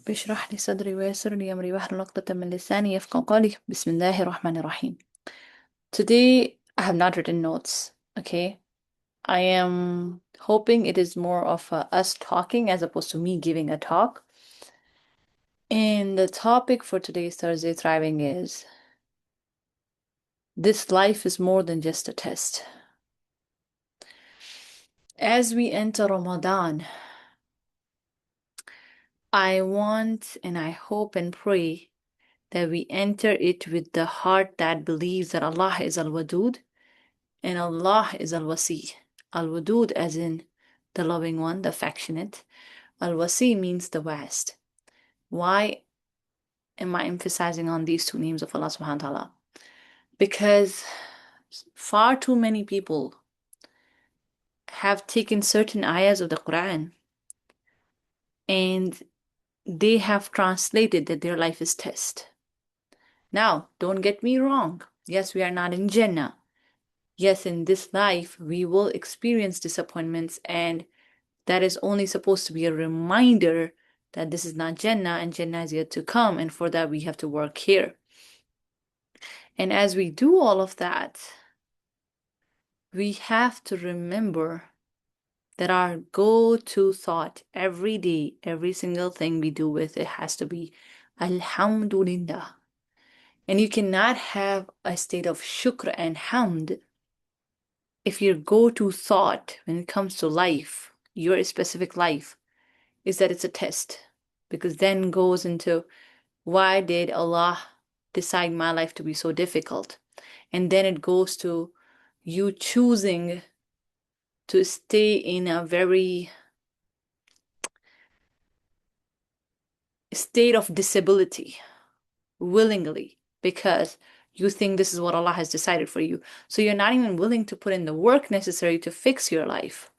اشرح لي صدري ويسر لي أمري واحلل عقدة من لساني يفقهوا قولي بسم الله الرحمن الرحيم. Today I have not written notes, okay? I am hoping it is more of us talking as opposed to me giving a talk. And the topic for today's Thursday Thriving is this life is more than just a test. As we enter Ramadan, I want and I hope and pray that we enter it with the heart that believes that Allah is Al-Wadud and Allah is Al-Wasi. Al-Wudud as in the loving one, the affectionate. Al-Wasi means the vast. Why am I emphasizing on these two names of Allah subhanahu wa ta'ala? Because far too many people have taken certain ayahs of the Quran and they have translated that their life is test. Now, don't get me wrong. Yes, we are not in Jannah. Yes, in this life, we will experience disappointments, and that is only supposed to be a reminder that this is not Jannah and Jannah is yet to come, and for that, we have to work here. And as we do all of that, we have to remember that our go-to thought every day, every single thing we do with it has to be Alhamdulillah. And you cannot have a state of shukr and hamd if your go-to thought when it comes to life, your specific life, is that it's a test. Because then goes into why did Allah decide my life to be so difficult? And then it goes to you choosing to stay in a very state of disability willingly because you think this is what Allah has decided for you. So you're not even willing to put in the work necessary to fix your life.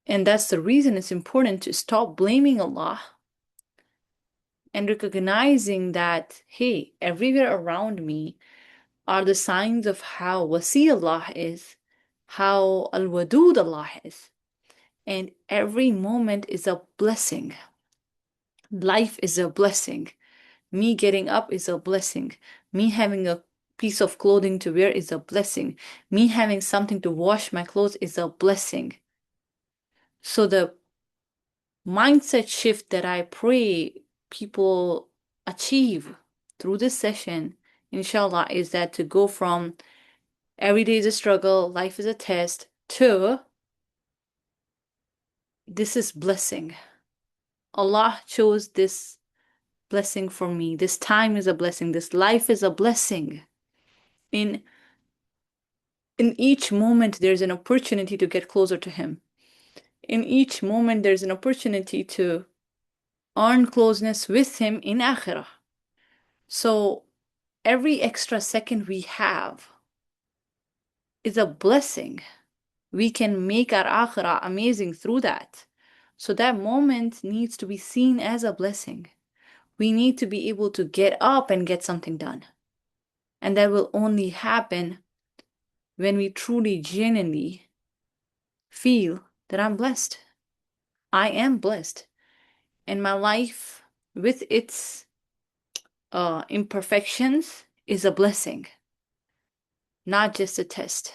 And that's the reason it's important to stop blaming Allah and recognizing that, hey, everywhere around me are the signs of how Wasi Allah is, how Al-Wadud Allah is. And every moment is a blessing. Life is a blessing. Me getting up is a blessing. Me having a piece of clothing to wear is a blessing. Me having something to wash my clothes is a blessing. So the mindset shift that I pray people achieve through this session, inshallah, is that to go from every day is a struggle, life is a test, to this is blessing. Allah chose this blessing for me. This time is a blessing. This life is a blessing. In each moment, there's an opportunity to get closer to Him. In each moment, there's an opportunity to earn closeness with Him in Akhirah. So every extra second we have is a blessing. We can make our Akhirah amazing through that. So that moment needs to be seen as a blessing. We need to be able to get up and get something done. And that will only happen when we truly, genuinely feel that I'm blessed. I am blessed. And my life, with its imperfections, is a blessing, not just a test.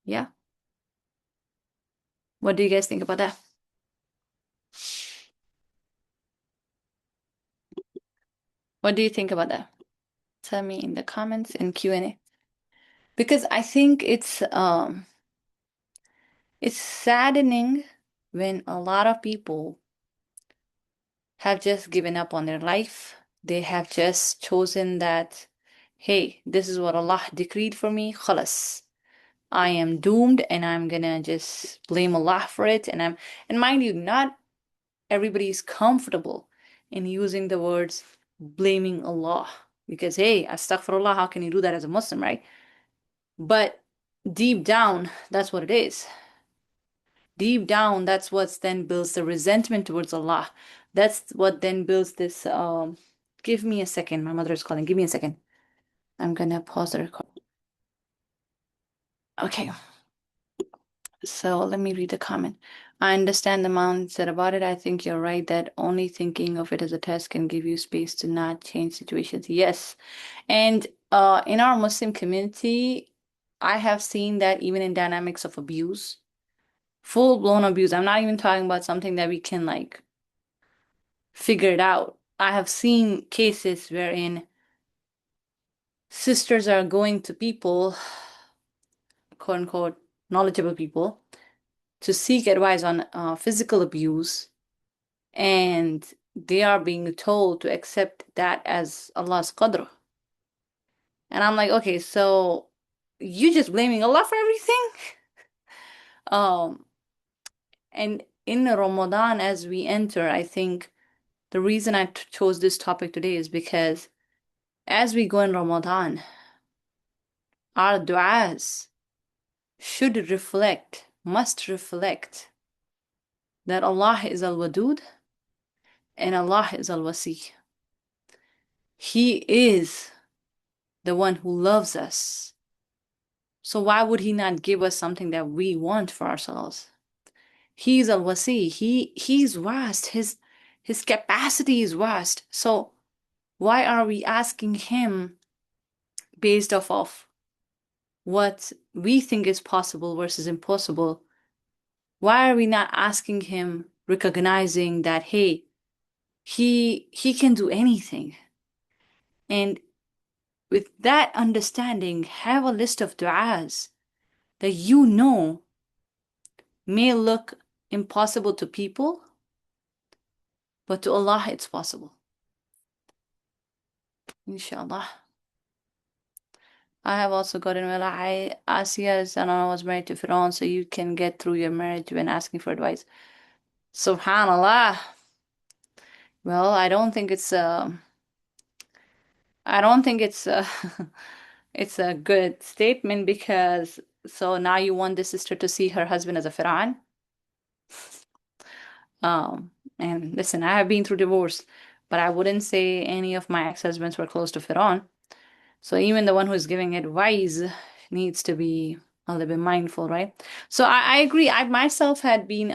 Yeah? What do you guys think about that? What do you think about that? Tell me in the comments and Q&A. Because I think it's saddening when a lot of people have just given up on their life. They have just chosen that, hey, this is what Allah decreed for me. Khalas. I am doomed and I'm gonna just blame Allah for it. And mind you, not everybody is comfortable in using the words blaming Allah. Because hey, astaghfirullah, how can you do that as a Muslim, right? But deep down, that's what it is. Deep down, that's what then builds the resentment towards Allah. That's what then builds this. Give me a second. My mother is calling. Give me a second. I'm gonna pause the record. Okay. So let me read the comment. I understand the mindset about it. I think you're right that only thinking of it as a test can give you space to not change situations. Yes. And in our Muslim community, I have seen that even in dynamics of abuse, full-blown abuse. I'm not even talking about something that we can like figure it out. I have seen cases wherein sisters are going to people, quote unquote, knowledgeable people, to seek advice on physical abuse, and they are being told to accept that as Allah's qadr. And I'm like, okay, so you just blaming Allah for everything? Um, and in Ramadan, as we enter, I think the reason I chose this topic today is because as we go in Ramadan, our du'as should reflect, must reflect that Allah is Al-Wadud and Allah is Al-Wasi. He is the one who loves us. So why would he not give us something that we want for ourselves? He's Al-Wasi. He's vast. His capacity is vast. So why are we asking him based off of what we think is possible versus impossible? Why are we not asking him, recognizing that, hey, he can do anything? And with that understanding, have a list of du'as that you know may look impossible to people, but to Allah it's possible. Inshallah. I have also gotten well. Asia's son was married to Firaun, so you can get through your marriage when asking for advice. Subhanallah. Well, I don't think it's it's a good statement because so now you want the sister to see her husband as a Firaun? Um, and listen, I have been through divorce, but I wouldn't say any of my ex-husbands were close to Firaun. So even the one who's giving advice needs to be a little bit mindful, right? So I agree. I myself had been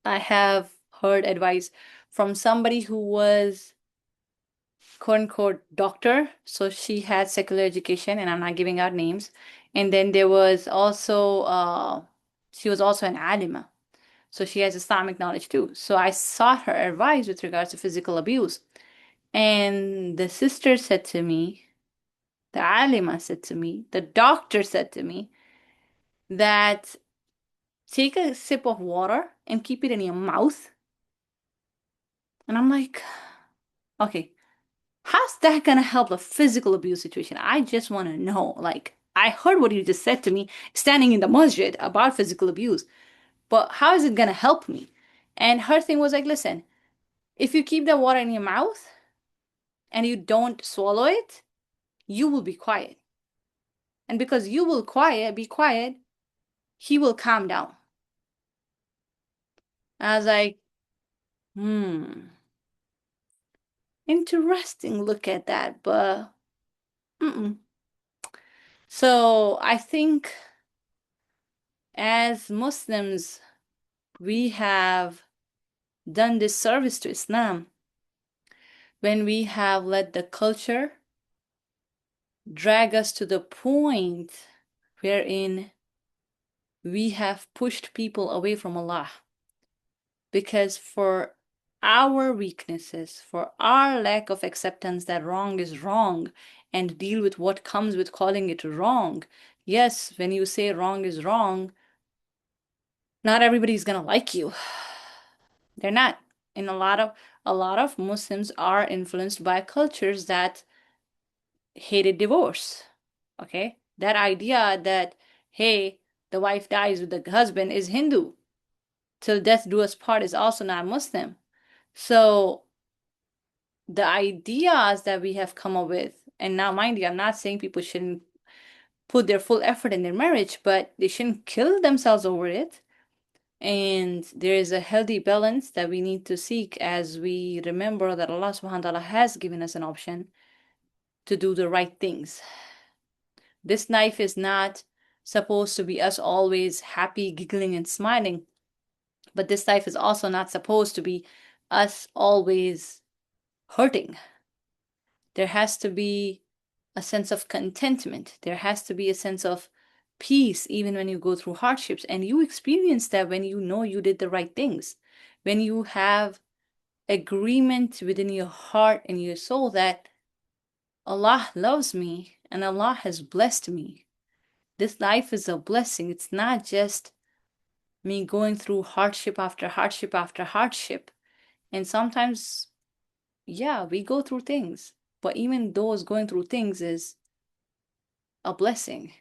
I have heard advice from somebody who was quote unquote doctor. So she had secular education, and I'm not giving out names. And then there was also she was also an alima. So she has Islamic knowledge too. So I sought her advice with regards to physical abuse. And the sister said to me, the alima said to me, the doctor said to me that take a sip of water and keep it in your mouth. And I'm like, okay, how's that gonna help a physical abuse situation? I just want to know. Like, I heard what you just said to me standing in the masjid about physical abuse, but how is it gonna help me? And her thing was like, listen, if you keep the water in your mouth and you don't swallow it, you will be quiet. And because you will be quiet, he will calm down. I was like, interesting look at that, but mm-mm. So I think as Muslims, we have done this service to Islam when we have let the culture drag us to the point wherein we have pushed people away from Allah. Because for our weaknesses, for our lack of acceptance that wrong is wrong and deal with what comes with calling it wrong. Yes, when you say wrong is wrong, not everybody's gonna like you. They're not. And a lot of Muslims are influenced by cultures that hated divorce. Okay? That idea that, hey, the wife dies with the husband is Hindu. Till death do us part is also not Muslim. So the ideas that we have come up with, and now mind you, I'm not saying people shouldn't put their full effort in their marriage, but they shouldn't kill themselves over it. And there is a healthy balance that we need to seek as we remember that Allah subhanahu wa ta'ala has given us an option to do the right things. This knife is not supposed to be us always happy, giggling, and smiling. But this life is also not supposed to be us always hurting. There has to be a sense of contentment. There has to be a sense of peace, even when you go through hardships. And you experience that when you know you did the right things, when you have agreement within your heart and your soul that Allah loves me and Allah has blessed me. This life is a blessing. It's not just me going through hardship after hardship after hardship. And sometimes, yeah, we go through things, but even those going through things is a blessing.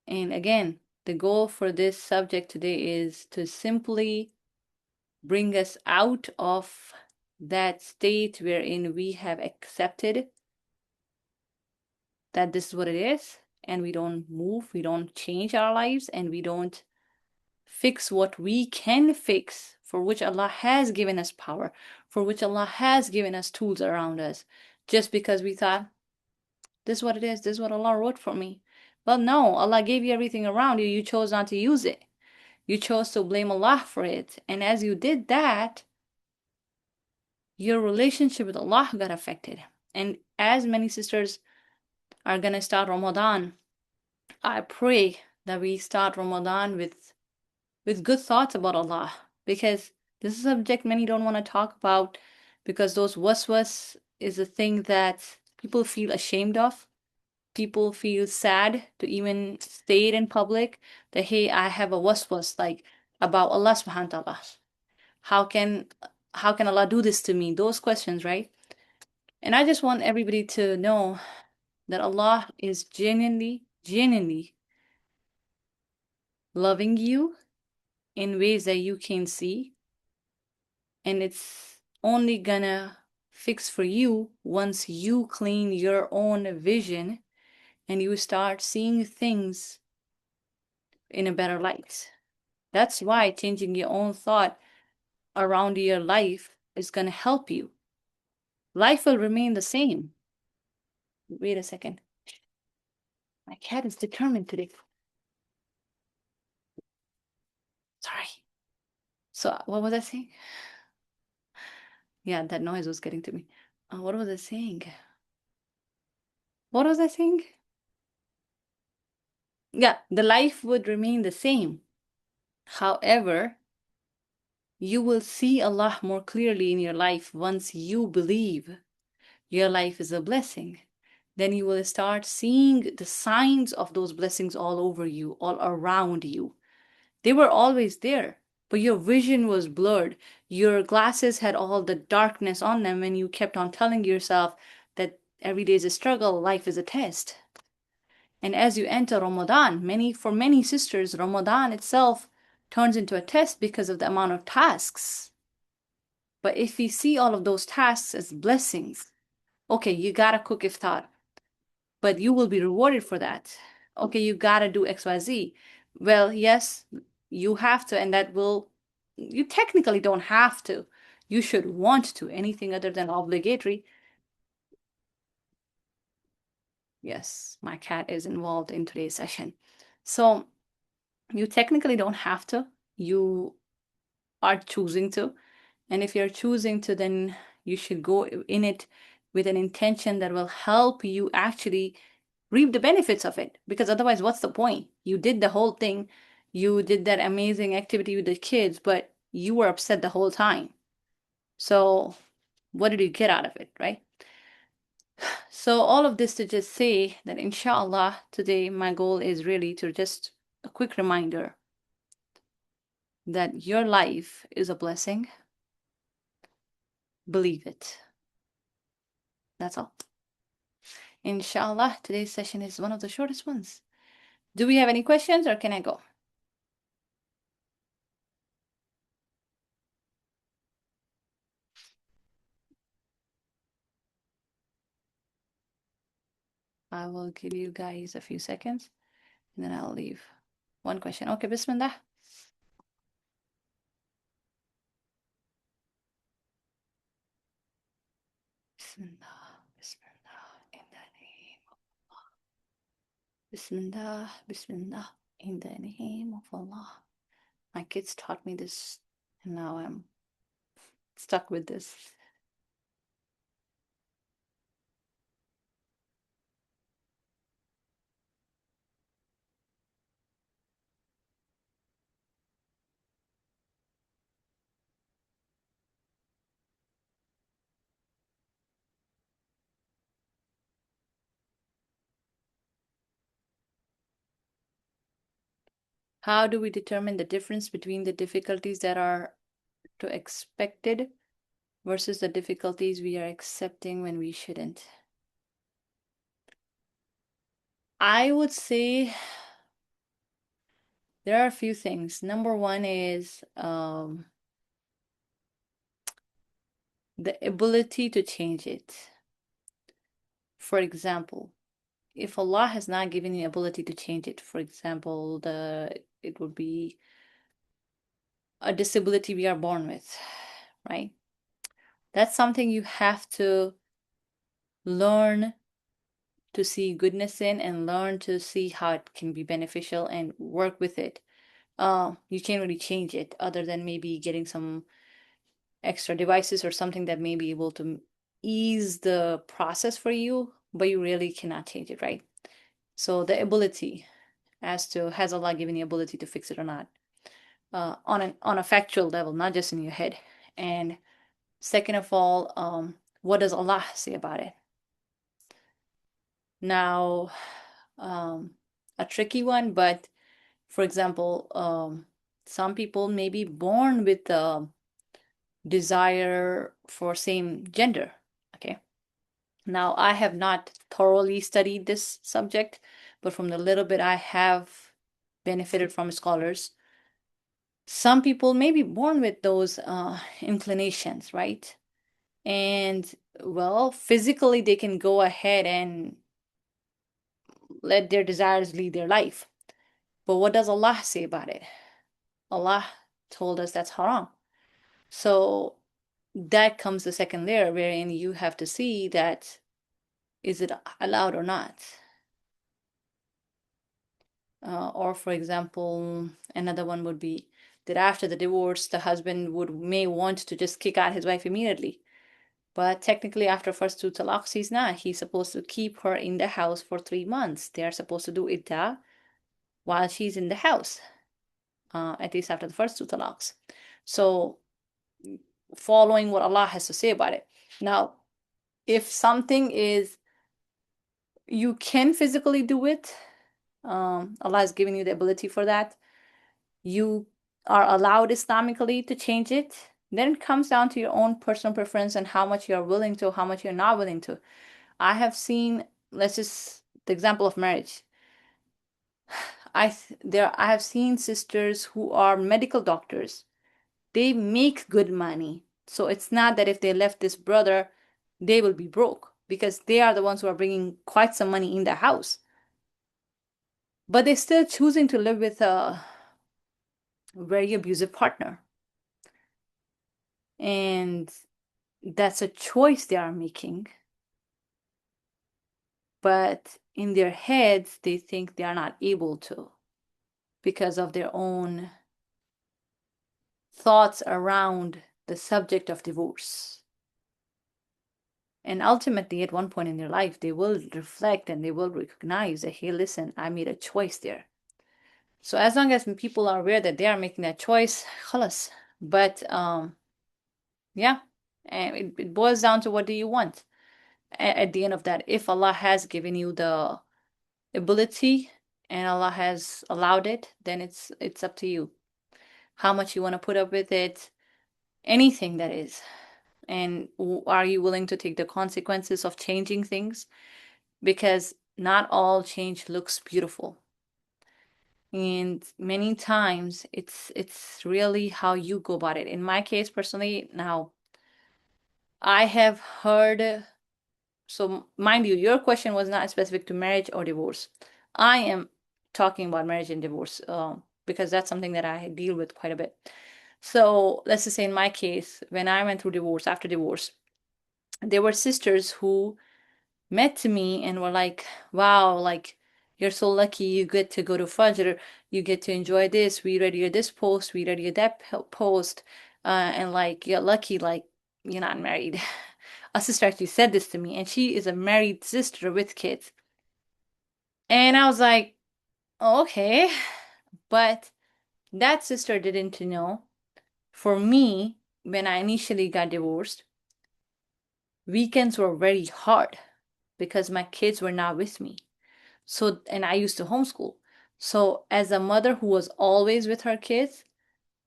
And again, the goal for this subject today is to simply bring us out of that state wherein we have accepted that this is what it is, and we don't move, we don't change our lives, and we don't fix what we can fix, for which Allah has given us power, for which Allah has given us tools around us, just because we thought, this is what it is, this is what Allah wrote for me. Well, no, Allah gave you everything around you, you chose not to use it. You chose to blame Allah for it. And as you did that, your relationship with Allah got affected. And as many sisters are going to start Ramadan, I pray that we start Ramadan with good thoughts about Allah, because this is a subject many don't want to talk about, because those waswas is a thing that people feel ashamed of. People feel sad to even say it in public that, hey, I have a waswas like about Allah subhanahu wa ta'ala. How can Allah do this to me? Those questions, right? And I just want everybody to know that Allah is genuinely loving you in ways that you can see. And it's only gonna fix for you once you clean your own vision and you start seeing things in a better light. That's why changing your own thought around your life is gonna help you. Life will remain the same. Wait a second. My cat is determined today. Sorry. So, what was I saying? Yeah, that noise was getting to me. What was I saying? What was I saying? Yeah, the life would remain the same. However, you will see Allah more clearly in your life once you believe your life is a blessing. Then you will start seeing the signs of those blessings all over you, all around you. They were always there, but your vision was blurred. Your glasses had all the darkness on them when you kept on telling yourself that every day is a struggle, life is a test. And as you enter Ramadan, for many sisters, Ramadan itself turns into a test because of the amount of tasks. But if we see all of those tasks as blessings, okay, you gotta cook iftar, but you will be rewarded for that. Okay, you gotta do XYZ. Well, yes, you have to, and you technically don't have to. You should want to. Anything other than obligatory. Yes, my cat is involved in today's session. So you technically don't have to. You are choosing to. And if you're choosing to, then you should go in it with an intention that will help you actually reap the benefits of it. Because otherwise, what's the point? You did the whole thing, you did that amazing activity with the kids, but you were upset the whole time. So, what did you get out of it, right? So, all of this to just say that inshallah, today my goal is really to just a quick reminder that your life is a blessing. Believe it. That's all. Inshallah, today's session is one of the shortest ones. Do we have any questions or can I go? I will give you guys a few seconds and then I'll leave. One question. Okay, Bismillah. Bismillah, Bismillah, in the name. Bismillah, Bismillah, in the name of Allah. My kids taught me this, and now I'm stuck with this. How do we determine the difference between the difficulties that are to expected versus the difficulties we are accepting when we shouldn't? I would say there are a few things. Number one is the ability to change it. For example, if Allah has not given you ability to change it, for example, it would be a disability we are born with, right? That's something you have to learn to see goodness in and learn to see how it can be beneficial and work with it. You can't really change it other than maybe getting some extra devices or something that may be able to ease the process for you, but you really cannot change it, right? So the ability as to has Allah given you ability to fix it or not, on a factual level, not just in your head. And second of all, what does Allah say about it? Now, a tricky one, but for example, some people may be born with the desire for same gender. Okay. Now, I have not thoroughly studied this subject, but from the little bit I have benefited from scholars, some people may be born with those inclinations, right? And well, physically, they can go ahead and let their desires lead their life. But what does Allah say about it? Allah told us that's haram. So that comes the second layer, wherein you have to see that is it allowed or not? Or for example, another one would be that after the divorce, the husband would may want to just kick out his wife immediately. But technically, after first two talaqs, he's not. He's supposed to keep her in the house for 3 months. They are supposed to do iddah while she's in the house, at least after the first two talaqs. So, following what Allah has to say about it. Now, if something is you can physically do it, Allah has given you the ability for that. You are allowed Islamically to change it. Then it comes down to your own personal preference and how much you're willing to, how much you're not willing to. I have seen, let's just the example of marriage. I have seen sisters who are medical doctors. They make good money. So it's not that if they left this brother, they will be broke because they are the ones who are bringing quite some money in the house. But they're still choosing to live with a very abusive partner. And that's a choice they are making. But in their heads, they think they are not able to because of their own thoughts around the subject of divorce. And ultimately, at one point in their life, they will reflect and they will recognize that, hey, listen, I made a choice there. So as long as people are aware that they are making that choice, khalas. But yeah, and it boils down to what do you want at the end of that. If Allah has given you the ability and Allah has allowed it, then it's up to you how much you want to put up with it, anything that is. And are you willing to take the consequences of changing things? Because not all change looks beautiful. And many times it's really how you go about it. In my case personally, now I have heard, so mind you, your question was not specific to marriage or divorce. I am talking about marriage and divorce because that's something that I deal with quite a bit. So let's just say in my case, when I went through divorce, after divorce, there were sisters who met me and were like, wow, like You're so lucky you get to go to Fajr, you get to enjoy this. We read your this post, we read your that post, and like you're lucky, like you're not married. A sister actually said this to me, and she is a married sister with kids. And I was like, oh, okay. But that sister didn't know. For me, when I initially got divorced, weekends were very hard because my kids were not with me. So, and I used to homeschool. So, as a mother who was always with her kids,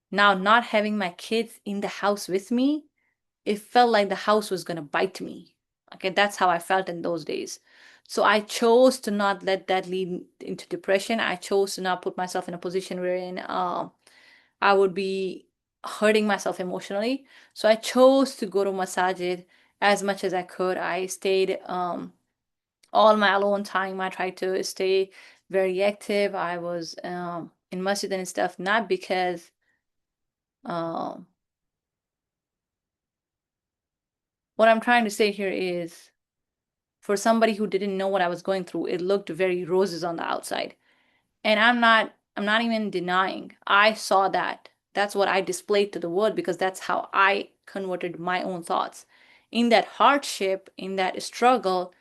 now not having my kids in the house with me, it felt like the house was going to bite me. Okay, that's how I felt in those days. So I chose to not let that lead into depression. I chose to not put myself in a position wherein I would be hurting myself emotionally. So I chose to go to masajid as much as I could. I stayed all my alone time. I tried to stay very active. I was in masjid and stuff, not because um, what I'm trying to say here is for somebody who didn't know what I was going through, it looked very roses on the outside. And I'm not even denying. I saw that. That's what I displayed to the world because that's how I converted my own thoughts. In that hardship, in that struggle,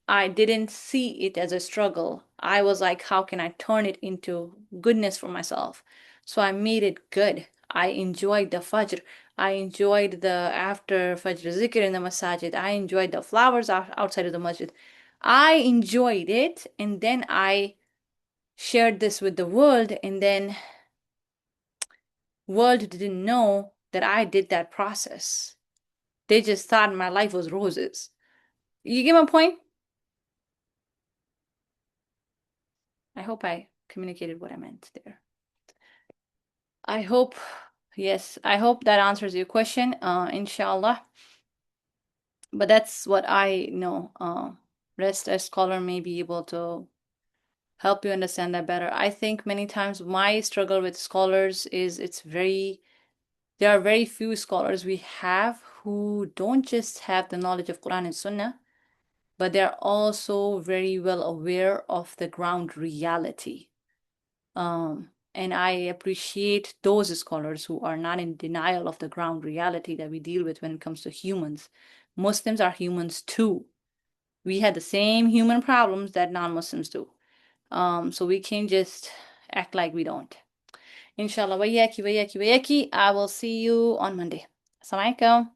I didn't see it as a struggle. I was like, how can I turn it into goodness for myself? So I made it good. I enjoyed the Fajr. I enjoyed the after Fajr zikr in the masajid. I enjoyed the flowers outside of the masjid. I enjoyed it, and then I shared this with the world, and then world didn't know that I did that process. They just thought my life was roses. You get my point? I hope I communicated what I meant there. I hope, yes, I hope that answers your question, inshallah. But that's what I know. Rest as scholar may be able to help you understand that better. I think many times my struggle with scholars is there are very few scholars we have who don't just have the knowledge of Quran and Sunnah, but they're also very well aware of the ground reality. And I appreciate those scholars who are not in denial of the ground reality that we deal with when it comes to humans. Muslims are humans too. We had the same human problems that non-Muslims do. So we can't just act like we don't. Inshallah, wayaki, wayaki, wayaki. I will see you on Monday. Assalamualaikum.